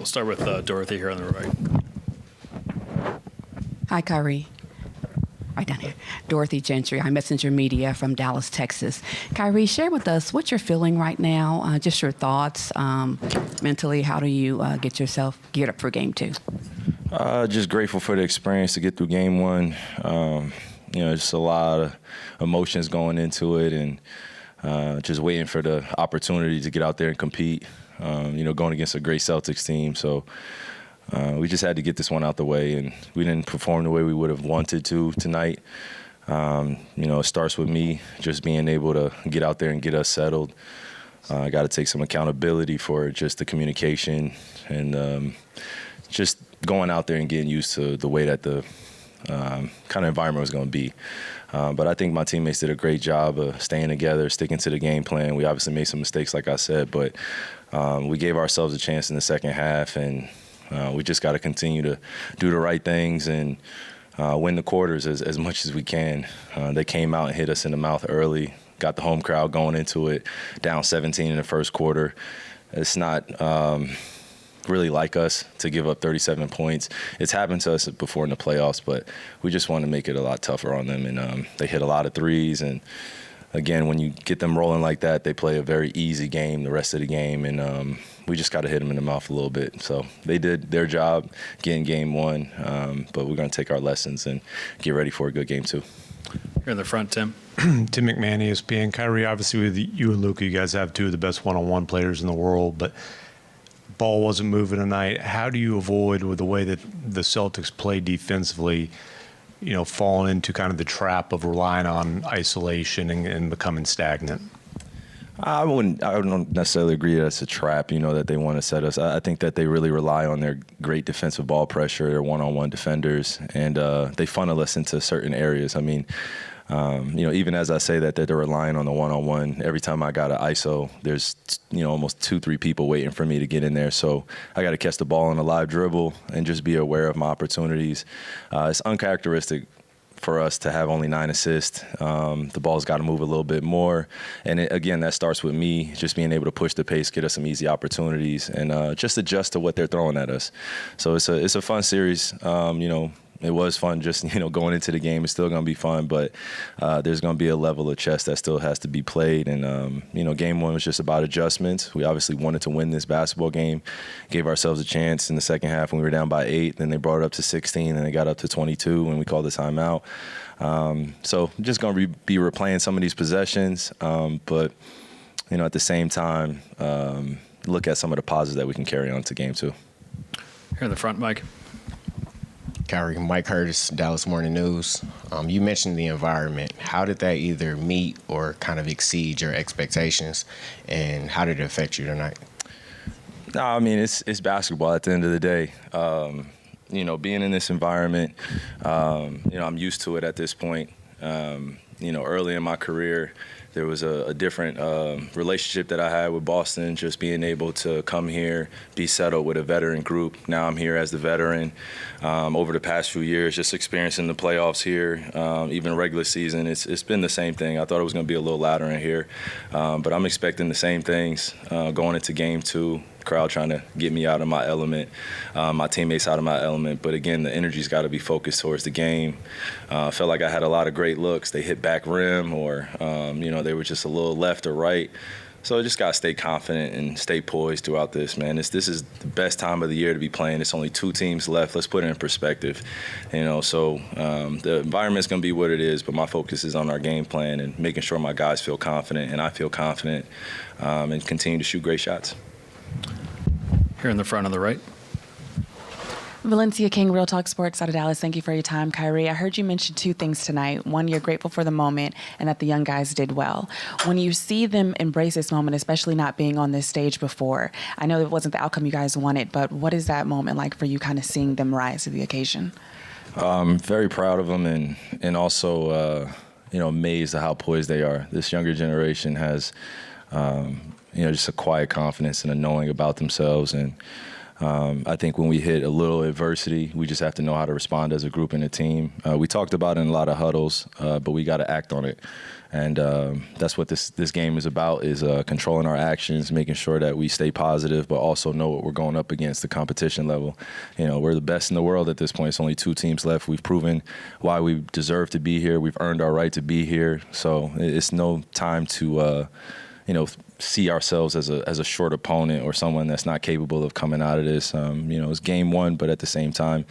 We'll start with Dorothy here on the right. Hi, Kyrie. Right down here. Dorothy Gentry. I'm Messenger Media from Dallas, Texas. Kyrie, share with us what you're feeling right now, just your thoughts mentally. How do you get yourself geared up for game two? Just grateful for the experience to get through game one. Just a lot of emotions going into it, and just waiting for the opportunity to get out there and compete. Going against a great Celtics team. So we just had to get this one out the way, and we didn't perform the way we would have wanted to tonight. It starts with me just being able to get out there and get us settled. I got to take some accountability for just the communication and just going out there and getting used to the way that the kind of environment was going to be. But I think my teammates did a great job of staying together, sticking to the game plan. We obviously made some mistakes, like I said, but we gave ourselves a chance in the second half, and we just got to continue to do the right things and win the quarters as much as we can. They came out and hit us in the mouth early, got the home crowd going into it, down 17 in the first quarter. It's not really like us to give up 37 points. It's happened to us before in the playoffs, but we just want to make it a lot tougher on them. And they hit a lot of threes. And, again, when you get them rolling like that, they play a very easy game the rest of the game. And we just got to hit them in the mouth a little bit. So they did their job getting game one, but we're going to take our lessons and get ready for a good game two. Here in the front, Tim. Tim McMahon, ESPN. Kyrie, obviously with you and Luka, you guys have two of the best one-on-one players in the world, but ball wasn't moving tonight. How do you avoid, with the way that the Celtics play defensively, falling into kind of the trap of relying on isolation and becoming stagnant? I don't necessarily agree that it's a trap, that they want to set us. I think that they really rely on their great defensive ball pressure, their one-on-one defenders, and they funnel us into certain areas. I mean, even as I say that they're relying on the one-on-one, every time I got an ISO, there's, almost 2-3 people waiting for me to get in there. So I got to catch the ball on a live dribble and just be aware of my opportunities. It's uncharacteristic for us to have only 9 assists. The ball's got to move a little bit more. And again, that starts with me just being able to push the pace, get us some easy opportunities, and just adjust to what they're throwing at us. So it's a fun series. It was fun just, going into the game. It's still going to be fun, but there's going to be a level of chess that still has to be played. And, game one was just about adjustments. We obviously wanted to win this basketball game, gave ourselves a chance in the second half when we were down by 8. Then they brought it up to 16, and they got up to 22 when we called the timeout. So just going to be replaying some of these possessions, but, at the same time, look at some of the positives that we can carry on to game two. Here in the front, Mike. Kyrie, Mike Curtis, Dallas Morning News. You mentioned the environment. How did that either meet or kind of exceed your expectations, and how did it affect you tonight? No, I mean, it's basketball at the end of the day. Being in this environment, I'm used to it at this point. Early in my career, there was a different relationship that I had with Boston, just being able to come here, be settled with a veteran group. Now I'm here as the veteran. Over the past few years, just experiencing the playoffs here, even regular season, it's been the same thing. I thought it was going to be a little louder in here, but I'm expecting the same things going into game two. Crowd trying to get me out of my element, my teammates out of my element. But again, the energy's got to be focused towards the game. Felt like I had a lot of great looks. They hit back rim, or they were just a little left or right. So I just got to stay confident and stay poised throughout this, man. This is the best time of the year to be playing. It's only 2 teams left. Let's put it in perspective, So the environment's going to be what it is, but my focus is on our game plan and making sure my guys feel confident and I feel confident, and continue to shoot great shots. Here in the front on the right. Valencia King, Real Talk Sports out of Dallas. Thank you for your time, Kyrie. I heard you mention 2 things tonight. One, you're grateful for the moment and that the young guys did well. When you see them embrace this moment, especially not being on this stage before, I know it wasn't the outcome you guys wanted, but what is that moment like for you, kind of seeing them rise to the occasion? Very proud of them, and also amazed at how poised they are. This younger generation has just a quiet confidence and a knowing about themselves, and I think when we hit a little adversity, we just have to know how to respond as a group and a team. We talked about it in a lot of huddles, but we got to act on it. And that's what this game is about, is controlling our actions, making sure that we stay positive, but also know what we're going up against, the competition level. You know, we're the best in the world at this point. It's only 2 teams left. We've proven why we deserve to be here. We've earned our right to be here. So it's no time to, see ourselves as a short opponent or someone that's not capable of coming out of this. It's game 1, but at the same time,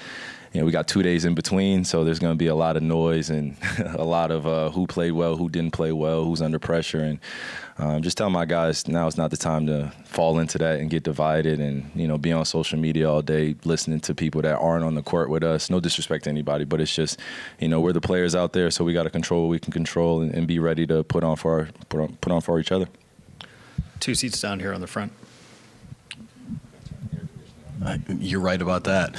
we got 2 days in between, so there's going to be a lot of noise and a lot of who played well, who didn't play well, who's under pressure. And just tell my guys now is not the time to fall into that and get divided and, be on social media all day listening to people that aren't on the court with us. No disrespect to anybody, but it's just, we're the players out there, so we got to control what we can control and be ready to put on for each other. 2 seats down here on the front. You're right about that.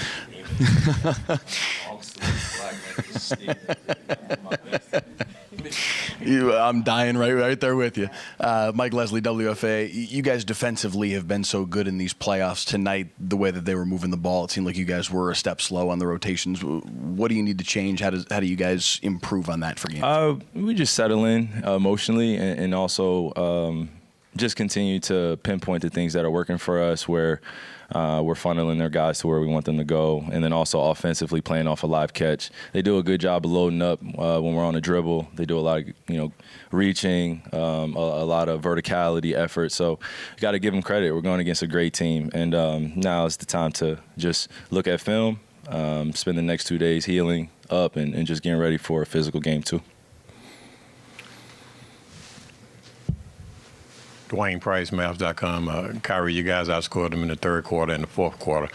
I'm dying right there with you. Mike Leslie, WFA, you guys defensively have been so good in these playoffs tonight, the way that they were moving the ball. It seemed like you guys were a step slow on the rotations. What do you need to change? How do you guys improve on that for games? We just settle in emotionally and also just continue to pinpoint the things that are working for us where we're funneling their guys to where we want them to go. And then also offensively playing off a live catch. They do a good job of loading up when we're on a dribble. They do a lot of, reaching, a lot of verticality effort. So you got to give them credit. We're going against a great team. And now is the time to just look at film, spend the next 2 days healing up and just getting ready for a physical game too. Dwayne Price, Mavs.com. Kyrie, you guys outscored them in the third quarter and the fourth quarter.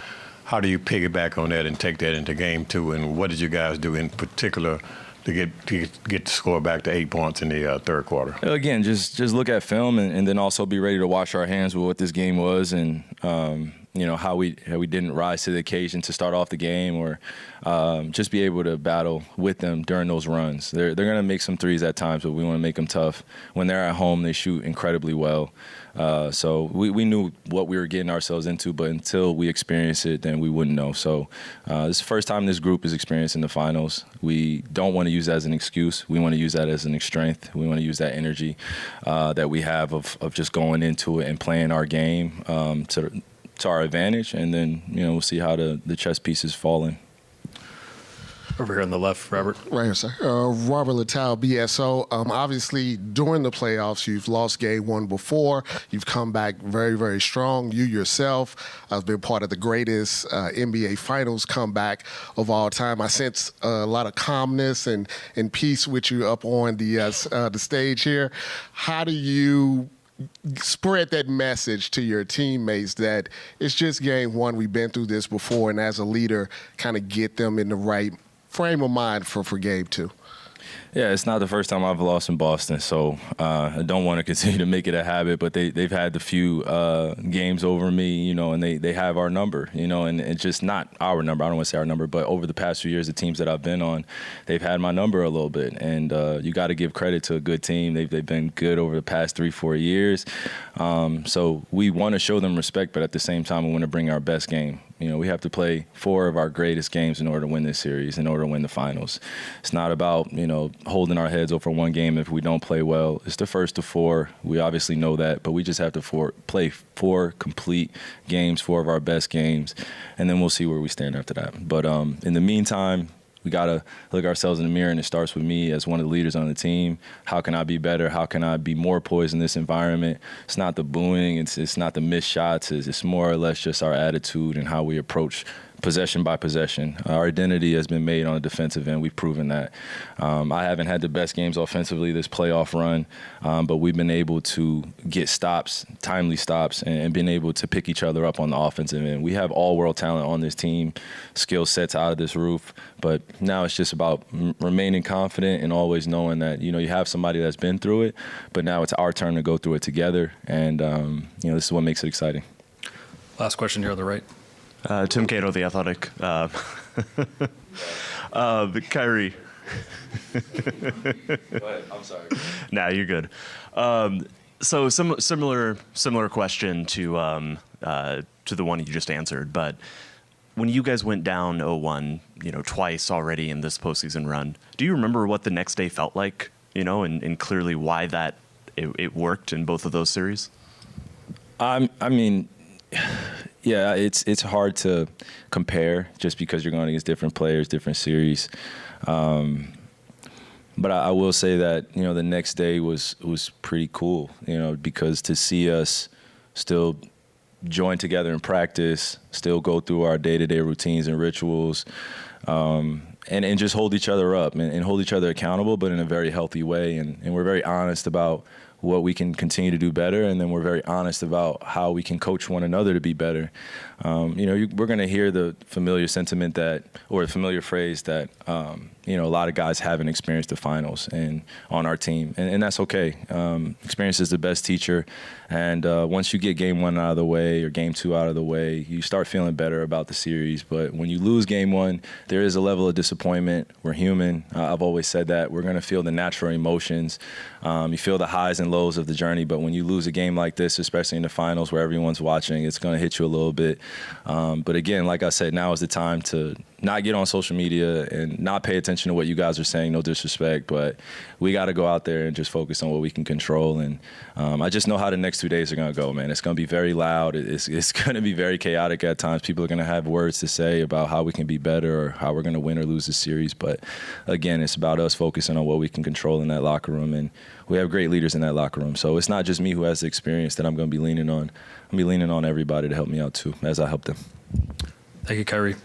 How do you piggyback on that and take that into game 2? And what did you guys do in particular to get the score back to 8 points in the third quarter? Again, just look at film and then also be ready to wash our hands with what this game was and how we didn't rise to the occasion to start off the game or just be able to battle with them during those runs. They're going to make some threes at times, but we want to make them tough. When they're at home, they shoot incredibly well. So we knew what we were getting ourselves into, but until we experience it, then we wouldn't know. So this is the first time this group is experiencing the finals. We don't want to use that as an excuse. We want to use that as an strength. We want to use that energy that we have of just going into it and playing our game to our advantage, and then we'll see how the chess pieces fall in. Over here on the left, Robert. Right here, sir. Robert Littell, BSO. Obviously, during the playoffs, you've lost game 1 before. You've come back very, very strong. You yourself have been part of the greatest NBA Finals comeback of all time. I sense a lot of calmness and peace with you up on the stage here. How do you spread that message to your teammates that it's just game 1, we've been through this before, and as a leader, kind of get them in the right frame of mind for game 2? Yeah, it's not the first time I've lost in Boston, so I don't want to continue to make it a habit. But they've had the few games over me, and they have our number, and it's just not our number. I don't want to say our number, but over the past few years, the teams that I've been on, they've had my number a little bit. And you got to give credit to a good team. They've been good over the past 3-4 years. So we want to show them respect, but at the same time, we want to bring our best game. We have to play 4 of our greatest games in order to win this series, in order to win the finals. It's not about, holding our heads over one game if we don't play well. It's the first of 4. We obviously know that, but we just have to play 4 complete games, 4 of our best games, and then we'll see where we stand after that. But in the meantime, we got to look ourselves in the mirror, and it starts with me as one of the leaders on the team. How can I be better? How can I be more poised in this environment? It's not the booing. It's not the missed shots. It's more or less just our attitude and how we approach possession by possession. Our identity has been made on the defensive end. We've proven that. I haven't had the best games offensively this playoff run, but we've been able to get stops, timely stops, and been able to pick each other up on the offensive end. We have all-world talent on this team, skill sets out of this roof, but now it's just about remaining confident and always knowing that, you have somebody that's been through it, but now it's our turn to go through it together, and, this is what makes it exciting. Last question here on the right. Tim Cato, The Athletic. Kyrie. Go ahead. I'm sorry. Nah, you're good. So similar question to the one you just answered, but when you guys went down 0-1, twice already in this postseason run, do you remember what the next day felt like? And clearly why that it worked in both of those series? I mean, yeah, it's hard to compare just because you're going against different players, different series. But I will say that, the next day was pretty cool, because to see us still join together in practice, still go through our day-to-day routines and rituals, and just hold each other up and hold each other accountable, but in a very healthy way. And we're very honest about what we can continue to do better, and then we're very honest about how we can coach one another to be better. We're going to hear the familiar sentiment or the familiar phrase that, a lot of guys haven't experienced the finals and on our team, and that's okay. Experience is the best teacher, and once you get game one out of the way or game two out of the way, you start feeling better about the series. But when you lose game one, there is a level of disappointment. We're human. I've always said that. We're going to feel the natural emotions. You feel the highs and lows of the journey, but when you lose a game like this, especially in the finals where everyone's watching, it's going to hit you a little bit. But again, like I said, now is the time to not get on social media and not pay attention to what you guys are saying, no disrespect, but we got to go out there and just focus on what we can control. And I just know how the next 2 days are going to go, man. It's going to be very loud. It's going to be very chaotic at times. People are going to have words to say about how we can be better or how we're going to win or lose the series. But again, it's about us focusing on what we can control in that locker room. And we have great leaders in that locker room. So it's not just me who has the experience that I'm going to be leaning on. I'm going to be leaning on everybody to help me out too, as I help them. Thank you, Kyrie.